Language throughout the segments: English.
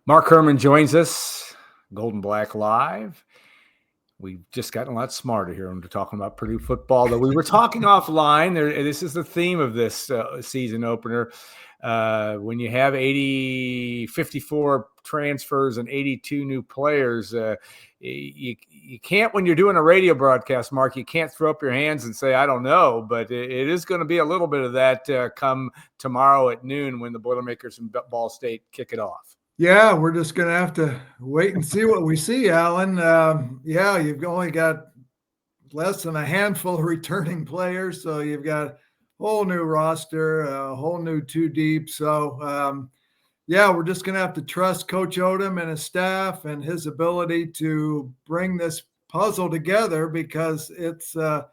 Mark Herrmann joins us, Golden Black Live. We've just gotten a lot smarter here when we're talking about Purdue football. Though we were talking offline. This is the theme of this season opener. When you have 54 transfers and 82 new players, you can't, when you're doing a radio broadcast, Mark, you can't throw up your hands and say, I don't know. But it is going to be a little bit of that come tomorrow at noon when the Boilermakers and Ball State kick it off. Yeah, we're just going to have to wait and see what we see, Alan. You've only got less than a handful of returning players, so you've got a whole new roster, a whole new two deep. So, we're just going to have to trust Coach Odom and his staff and his ability to bring this puzzle together, because it's the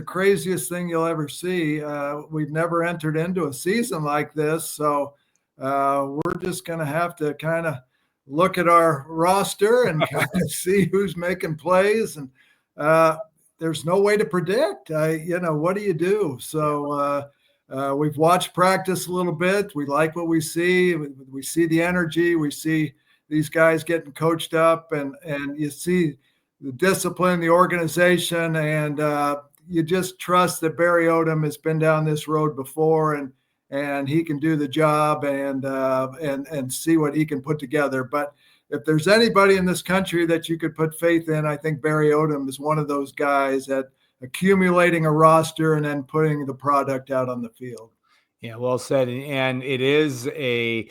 craziest thing you'll ever see. We've never entered into a season like this, so we're just going to have to kind of look at our roster and kind of see who's making plays. And there's no way to predict. What do you do? So we've watched practice a little bit. We like what we see. We see the energy. We see these guys getting coached up, and you see the discipline, the organization, and you just trust that Barry Odum has been down this road before, and he can do the job and see what he can put together. But if there's anybody in this country that you could put faith in, I think Barry Odum is one of those guys at accumulating a roster and then putting the product out on the field. Yeah, well said. And it is your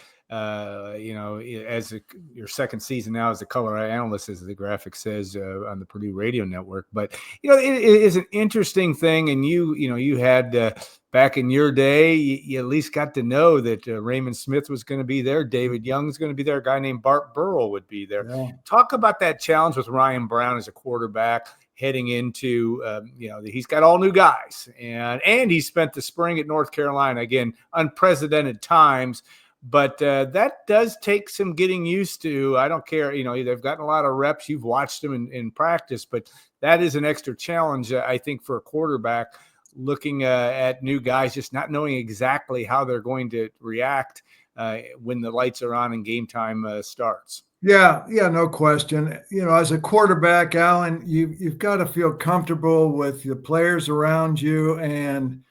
second season now as a color analyst, as the graphic says on the Purdue Radio Network. But it is an interesting thing, and you had back in your day, you at least got to know that Raymond Smith was going to be there, David Young's going to be there, a guy named Bart Burrell would be there. Yeah. Talk about that challenge with Ryan Brown as a quarterback heading into he's got all new guys, and he spent the spring at North Carolina, again, unprecedented times. But that does take some getting used to. I don't care. They've gotten a lot of reps. You've watched them in practice, but that is an extra challenge, I think, for a quarterback looking at new guys, just not knowing exactly how they're going to react when the lights are on and game time starts. Yeah, no question. As a quarterback, Alan, you've got to feel comfortable with the players around you and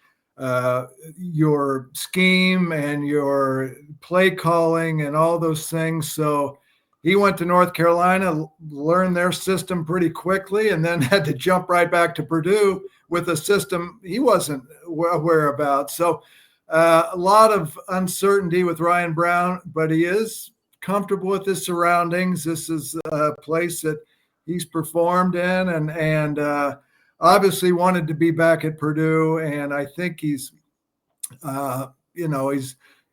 your scheme and your play calling and all those things. So he went to North Carolina, learned their system pretty quickly, and then had to jump right back to Purdue with a system he wasn't aware about. So a lot of uncertainty with Ryan Brown, but he is comfortable with his surroundings. This is a place that he's performed in, and obviously wanted to be back at Purdue. And I think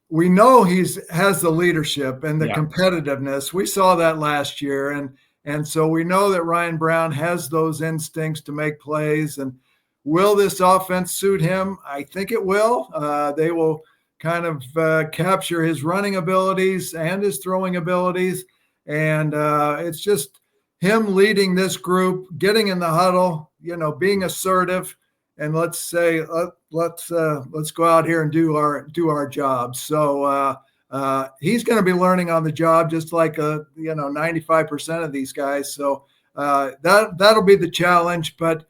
we know he has the leadership and the competitiveness. We saw that last year. And so we know that Ryan Brown has those instincts to make plays. And will this offense suit him? I think it will. They will kind of capture his running abilities and his throwing abilities. And it's just him leading this group, getting in the huddle, being assertive, and let's go out here and do our job. So he's going to be learning on the job, just like 95% of these guys. So that'll be the challenge. But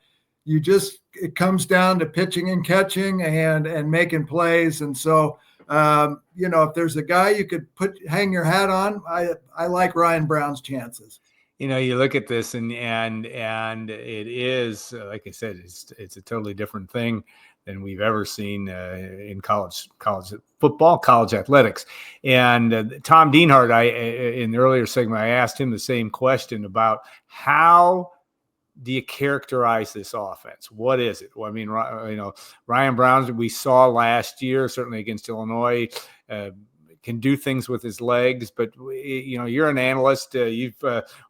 it comes down to pitching and catching and making plays. And so if there's a guy you could hang your hat on, I like Ryan Brown's chances. You look at this and it is, like I said, it's a totally different thing than we've ever seen in college football, college athletics. And Tom Dienhart, in the earlier segment, I asked him the same question about how do you characterize this offense? What is it? Well, I mean, Ryan Brown, we saw last year, certainly against Illinois, can do things with his legs, but you're an analyst. You've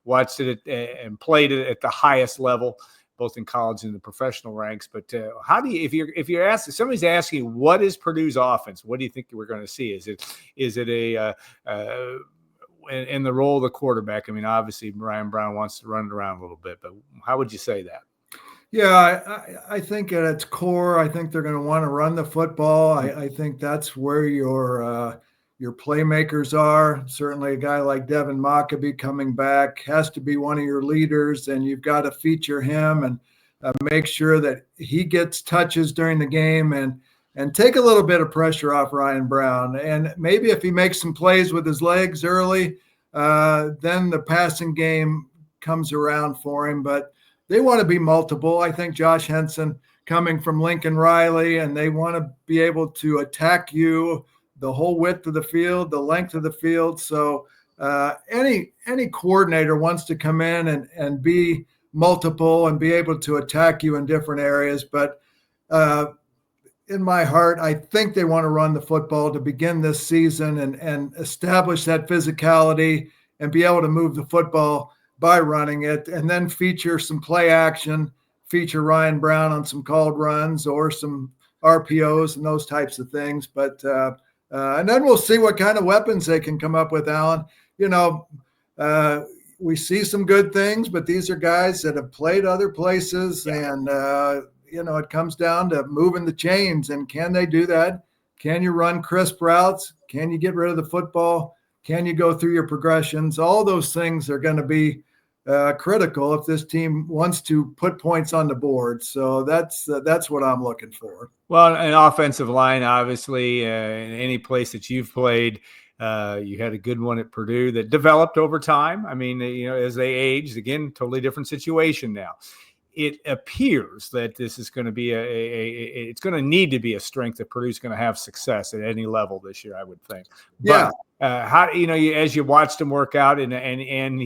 watched it and played it at the highest level, both in college and the professional ranks. But how do you, if you're asking, somebody's asking, what is Purdue's offense? What do you think we're going to see? Is it in the role of the quarterback? I mean, obviously Ryan Brown wants to run it around a little bit, but how would you say that? Yeah, I think at its core, I think they're going to want to run the football. I think that's where your your playmakers are. Certainly a guy like Devin Mockabee coming back has to be one of your leaders, and you've got to feature him and make sure that he gets touches during the game and take a little bit of pressure off Ryan Brown. And maybe if he makes some plays with his legs early, then the passing game comes around for him. But they want to be multiple. I think Josh Henson coming from Lincoln Riley, and they want to be able to attack you the whole width of the field, the length of the field. So any coordinator wants to come in and be multiple and be able to attack you in different areas. But in my heart, I think they want to run the football to begin this season and establish that physicality and be able to move the football by running it, and then feature some play action, feature Ryan Brown on some called runs or some RPOs and those types of things. But and then we'll see what kind of weapons they can come up with, Alan. We see some good things, but these are guys that have played other places, and it comes down to moving the chains. And can they do that? Can you run crisp routes? Can you get rid of the football? Can you go through your progressions? All those things are going to be critical if this team wants to put points on the board. So that's what I'm looking for. Well, an offensive line, obviously, in any place that you've played, you had a good one at Purdue that developed over time. I mean, as they aged, again, totally different situation now. It appears that this is going to be it's going to need to be a strength that Purdue's going to have success at any level this year, I would think. But, how as you watched him work out, and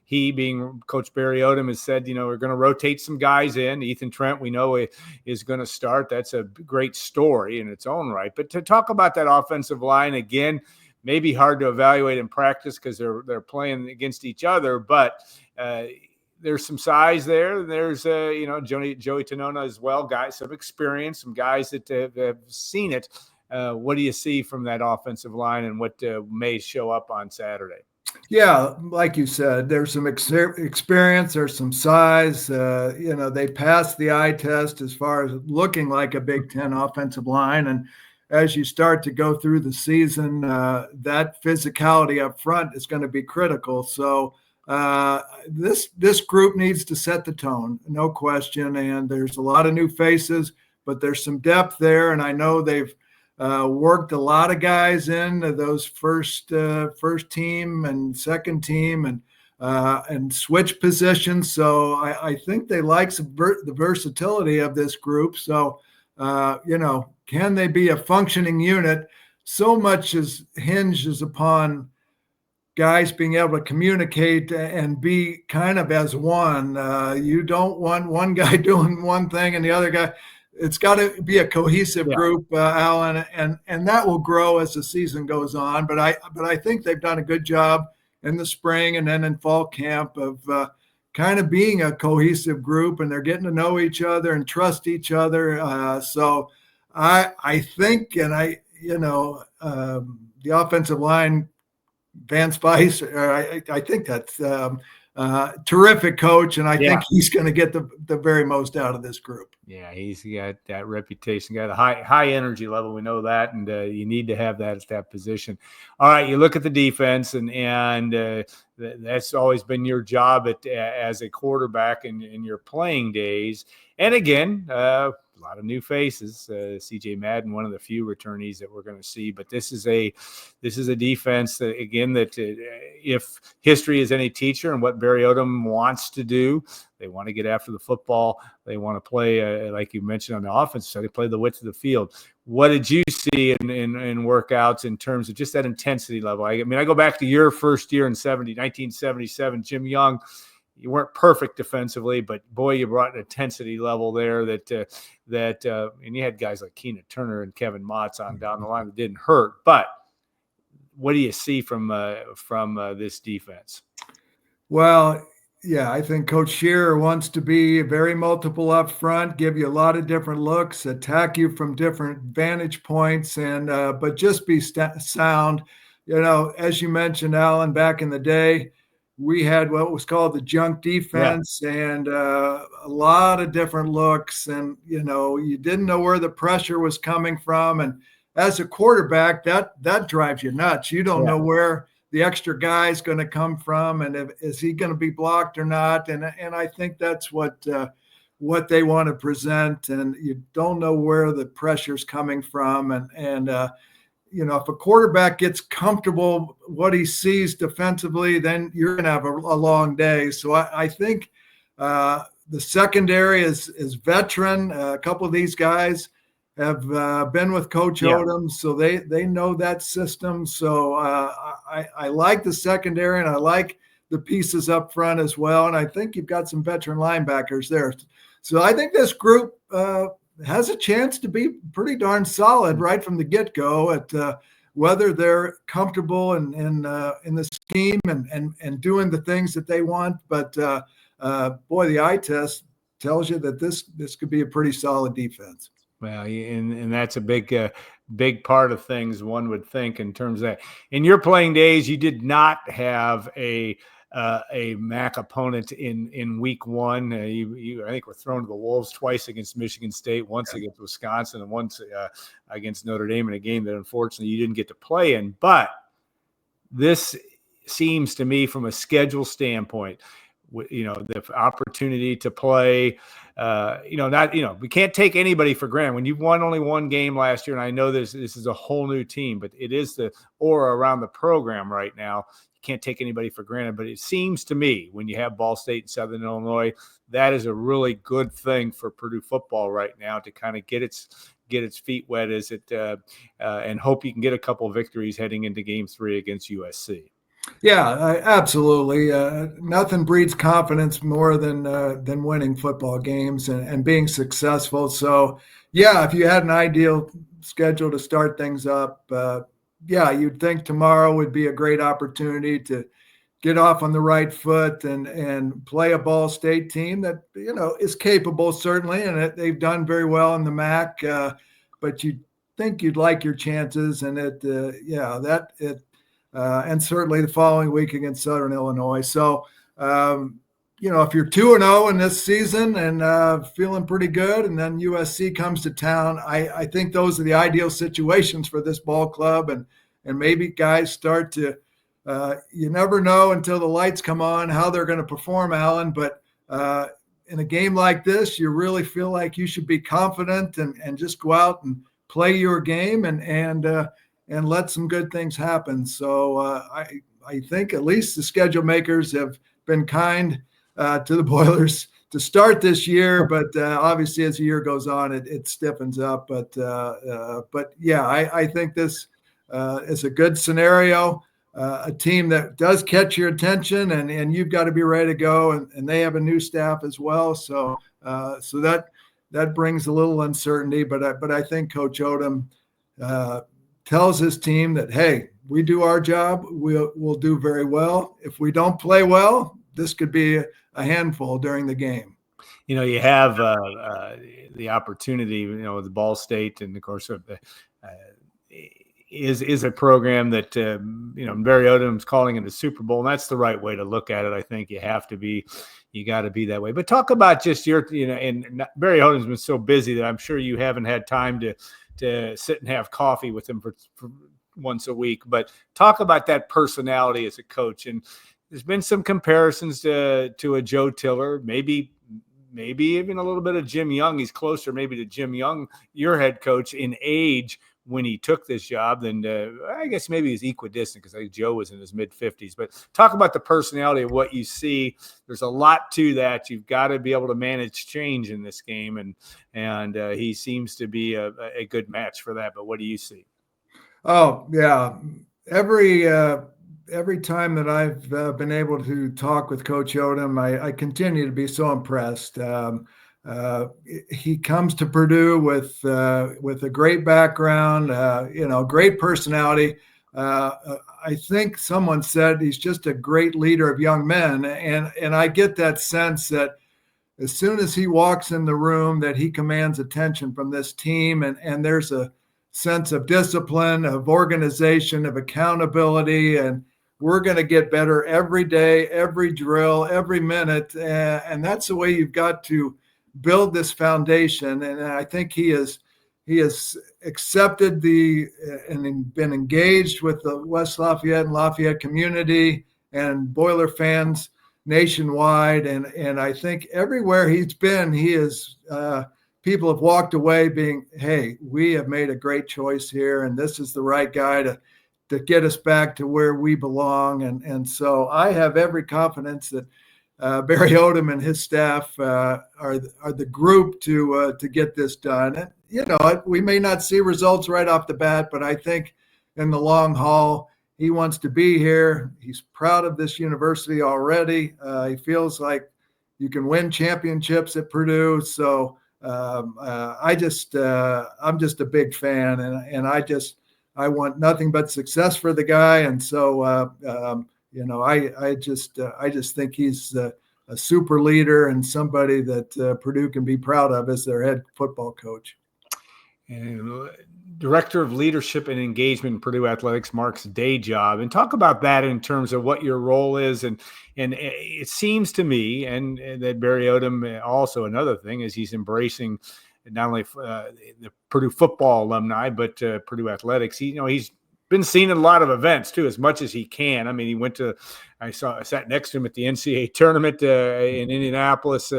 he being Coach Barry Odum has said, we're going to rotate some guys in. Ethan Trent, we know, is going to start. That's a great story in its own right. But to talk about that offensive line again, maybe hard to evaluate in practice because they're playing against each other, but there's some size there. There's Joey Tanona as well, guys, some experience, some guys that have seen it. What do you see from that offensive line, and what may show up on Saturday? Yeah, like you said, there's some experience, there's some size. They passed the eye test as far as looking like a Big Ten offensive line. And as you start to go through the season, that physicality up front is going to be critical. So this group needs to set the tone, no question. And there's a lot of new faces, but there's some depth there. And I know they've worked a lot of guys in those first team and second team and switch positions. So I think they like the versatility of this group. So, can they be a functioning unit? So much hinges upon guys being able to communicate and be kind of as one. You don't want one guy doing one thing and the other guy. It's got to be a cohesive group, Alan, and that will grow as the season goes on. But I think they've done a good job in the spring and then in fall camp of kind of being a cohesive group, and they're getting to know each other and trust each other. So I think, and the offensive line, Van Spice, I think that's terrific coach, and I think he's going to get the very most out of this group. Yeah, he's got that reputation, got a high energy level. We know that, and you need to have that at that position. All right, you look at the defense, and that's always been your job as a quarterback in your playing days. And again, a lot of new faces. CJ Madden, one of the few returnees that we're going to see. But this is a defense that, again, if history is any teacher and what Barry Odom wants to do, they want to get after the football. They want to play, like you mentioned, on the offense side. They play the width of the field. What did you see in workouts in terms of just that intensity level? I go back to your first year in 1977, Jim Young. You weren't perfect defensively, but boy, you brought an intensity level there and you had guys like Keena Turner and Kevin Motz on down the line that didn't hurt. But what do you see from this defense? Well, yeah, I think Coach Shearer wants to be very multiple up front, give you a lot of different looks, attack you from different vantage points, and but just be sound. As you mentioned, Alan, back in the day, we had what was called the junk defense, and a lot of different looks, and you didn't know where the pressure was coming from, and as a quarterback, that drives you nuts. You don't know where the extra guy is going to come from, and is he going to be blocked or not? And I think that's what they want to present, and you don't know where the pressure's coming from, and if a quarterback gets comfortable what he sees defensively, then you're going to have a long day. So I think the secondary is veteran. A couple of these guys have been with Coach Odom, so they know that system. So I like the secondary, and I like the pieces up front as well. And I think you've got some veteran linebackers there. So I think this group has a chance to be pretty darn solid right from the get-go at whether they're comfortable in the scheme and doing the things that they want. But boy, the eye test tells you that this could be a pretty solid defense. Well, and that's a big part of things, one would think, in terms of that. In your playing days, you did not have a MAC opponent in week one. You I think were thrown to the wolves twice against Michigan State, once against Wisconsin, and once against Notre Dame in a game that unfortunately you didn't get to play in. But this seems to me, from a schedule standpoint, the opportunity to play, we can't take anybody for granted. When you've won only one game last year, and I know this is a whole new team, but it is the aura around the program right now. You can't take anybody for granted, but it seems to me when you have Ball State and Southern Illinois, that is a really good thing for Purdue football right now to kind of get its feet wet and hope you can get a couple of victories heading into Game 3 against USC. Yeah, absolutely. Nothing breeds confidence more than winning football games and being successful. So, if you had an ideal schedule to start things up, you'd think tomorrow would be a great opportunity to get off on the right foot and play a Ball State team that is capable, certainly, and they've done very well in the MAC. But you think you'd like your chances, and and certainly the following week against Southern Illinois. So, if you're 2-0 in this season and feeling pretty good, and then USC comes to town, I think those are the ideal situations for this ball club. And maybe guys start to, you never know until the lights come on how they're going to perform, Alan. But in a game like this, you really feel like you should be confident and just go out and play your game and let some good things happen. So I think at least the schedule makers have been kind to the Boilers to start this year, but obviously as the year goes on, it stiffens up. But I think this is a good scenario, a team that does catch your attention, and you've got to be ready to go. And they have a new staff as well, so that brings a little uncertainty. But I think Coach Odom tells his team that, hey, we do our job, we'll do very well. If we don't play well, this could be a handful during the game. You have the opportunity, with Ball State, and of course is a program that Barry Odum's calling it the Super Bowl, and that's the right way to look at it. I think you got to be that way. But talk about just your, and Barry Odum's been so busy that I'm sure you haven't had time to sit and have coffee with him for once a week. But talk about that personality as a coach. And there's been some comparisons to a Joe Tiller, maybe even a little bit of Jim Young. He's closer maybe to Jim Young, your head coach, in age when he took this job than I guess maybe he's equidistant, because I think Joe was in his mid-50s. But talk about the personality of what you see. There's a lot to that. You've got to be able to manage change in this game, and he seems to be a good match for that. But what do you see? Oh, yeah. Every time that I've been able to talk with Coach Odom, I continue to be so impressed. He comes to Purdue with a great background, great personality. I think someone said he's just a great leader of young men, and I get that sense that as soon as he walks in the room, that he commands attention from this team, and there's a sense of discipline, of organization, of accountability, and we're going to get better every day, every drill, every minute, and that's the way you've got to build this foundation. And I think he has he has accepted and been engaged with the West Lafayette and Lafayette community and Boiler fans nationwide. And I think everywhere he's been, people have walked away being, hey, we have made a great choice here, and this is the right guy to get us back to where we belong. And so I have every confidence that Barry Odum and his staff are the group to get this done. And, we may not see results right off the bat, but I think in the long haul, he wants to be here. He's proud of this university already. He feels like you can win championships at Purdue. So I'm just a big fan, and I want nothing but success for the guy. And so, I just think he's a super leader and somebody that Purdue can be proud of as their head football coach. And Director of Leadership and Engagement in Purdue Athletics, Mark's day job, and talk about that in terms of what your role is. And it seems to me, and that Barry Odum, also another thing, is he's embracing not only the Purdue football alumni, but Purdue athletics. He's been seen in a lot of events too, as much as he can. I mean, I sat next to him at the NCAA tournament in Indianapolis.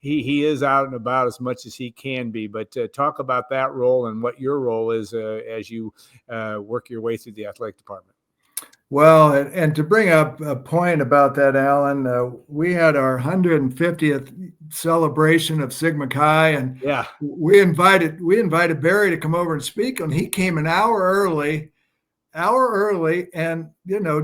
He is out and about as much as he can be, but talk about that role and what your role is as you work your way through the athletic department. Well, and to bring up a point about that, Alan, we had our 150th celebration of Sigma Chi, and we invited Barry to come over and speak, and he came an hour early, and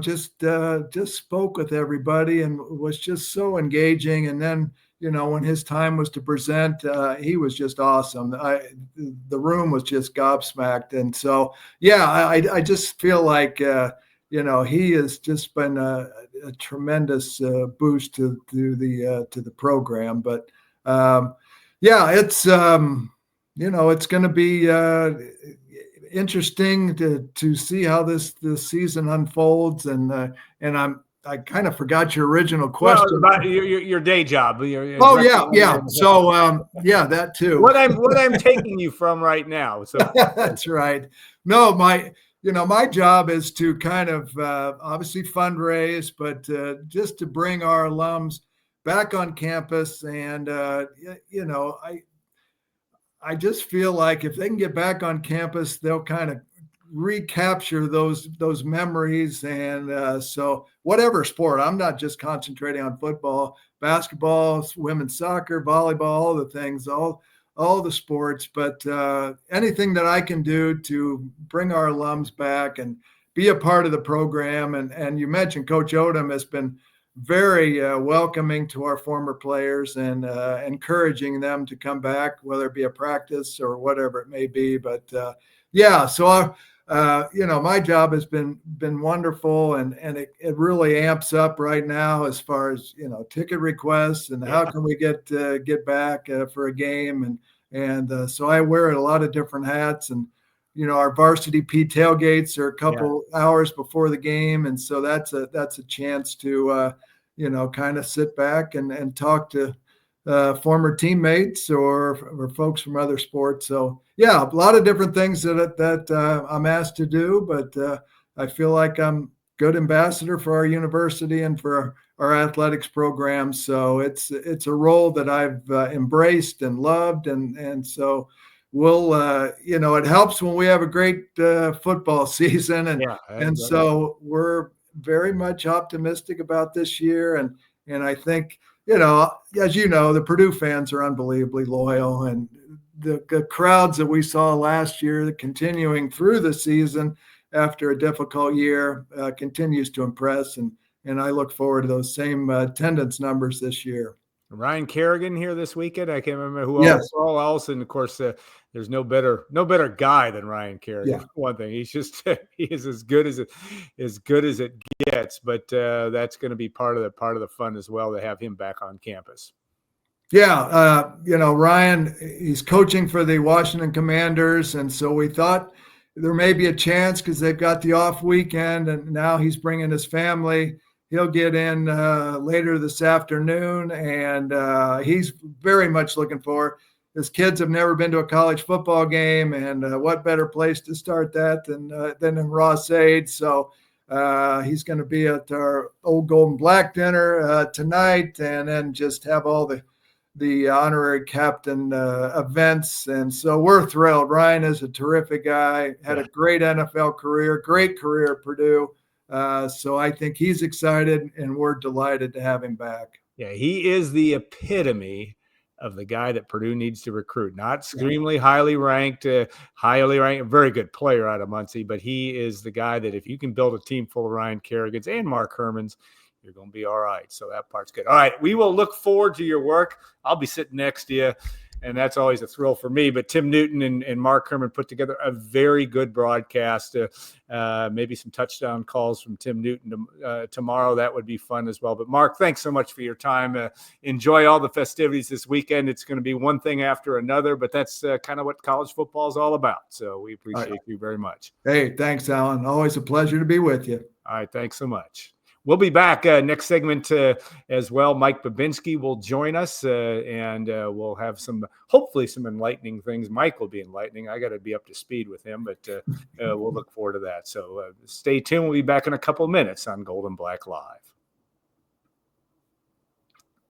just spoke with everybody and was just so engaging. And then when his time was to present, he was just awesome. The room was just gobsmacked, and so I just feel like he has just been a tremendous boost to the program. But it's it's going to be interesting to see how this season unfolds. And I kind of forgot your original question. Well, about your day job. So that too. What I'm taking you from right now. So that's right. No, my job is to kind of obviously fundraise, but just to bring our alums back on campus. And, I just feel like if they can get back on campus, they'll kind of recapture those memories. And so whatever sport, I'm not just concentrating on football, basketball, women's soccer, volleyball, all the things, all the sports, but anything that I can do to bring our alums back and be a part of the program. And you mentioned Coach Odom has been very welcoming to our former players and encouraging them to come back, whether it be a practice or whatever it may be. But so my job has been wonderful, and it really amps up right now as far as ticket requests and how can we get back for a game, and so I wear a lot of different hats, and our varsity P tailgates are a couple hours before the game, and so that's a chance to kind of sit back and talk to former teammates or folks from other sports. So a lot of different things that I'm asked to do, but I feel like I'm good ambassador for our university and for our athletics program. So it's a role that I've embraced and loved, and so we'll it helps when we have a great football season, and so we're very much optimistic about this year, and I think as the Purdue fans are unbelievably loyal, and the crowds that we saw last year continuing through the season after a difficult year continues to impress, and I look forward to those same attendance numbers this year. Ryan Kerrigan here this weekend. I can't remember who else. And of course, there's no better guy than Ryan Kerrigan. For one thing, he's just he is as good as it gets. But that's going to be part of the fun as well to have him back on campus. Ryan, he's coaching for the Washington Commanders, and so we thought there may be a chance because they've got the off weekend, and now he's bringing his family. He'll get in later this afternoon, and he's very much looking forward. his kids have never been to a college football game, and what better place to start that than in Ross-Ade. So he's going to be at our old Golden Black dinner tonight, and then just have all the honorary captain events. And so we're thrilled. Ryan is a terrific guy, had a great NFL career, great career at Purdue. So I think he's excited, and we're delighted to have him back. Yeah, he is the epitome of the guy that Purdue needs to recruit. Not extremely highly ranked, very good player out of Muncie, but he is the guy that if you can build a team full of Ryan Kerrigans and Mark Herrmanns, you're going to be all right. So that part's good. All right, we will look forward to your work. I'll be sitting next to you, and that's always a thrill for me. But Tim Newton and Mark Herrmann put together a very good broadcast. Maybe some touchdown calls from Tim Newton tomorrow. That would be fun as well. But Mark, thanks so much for your time. Enjoy all the festivities this weekend. It's going to be one thing after another, but that's kind of what college football is all about. So we appreciate you very much. Hey, thanks, Alan. Always a pleasure to be with you. All right, thanks so much. We'll be back next segment as well. Mike Babinski will join us, and we'll have hopefully some enlightening things. Mike will be enlightening. I got to be up to speed with him, but we'll look forward to that. So stay tuned. We'll be back in a couple of minutes on Golden Black Live.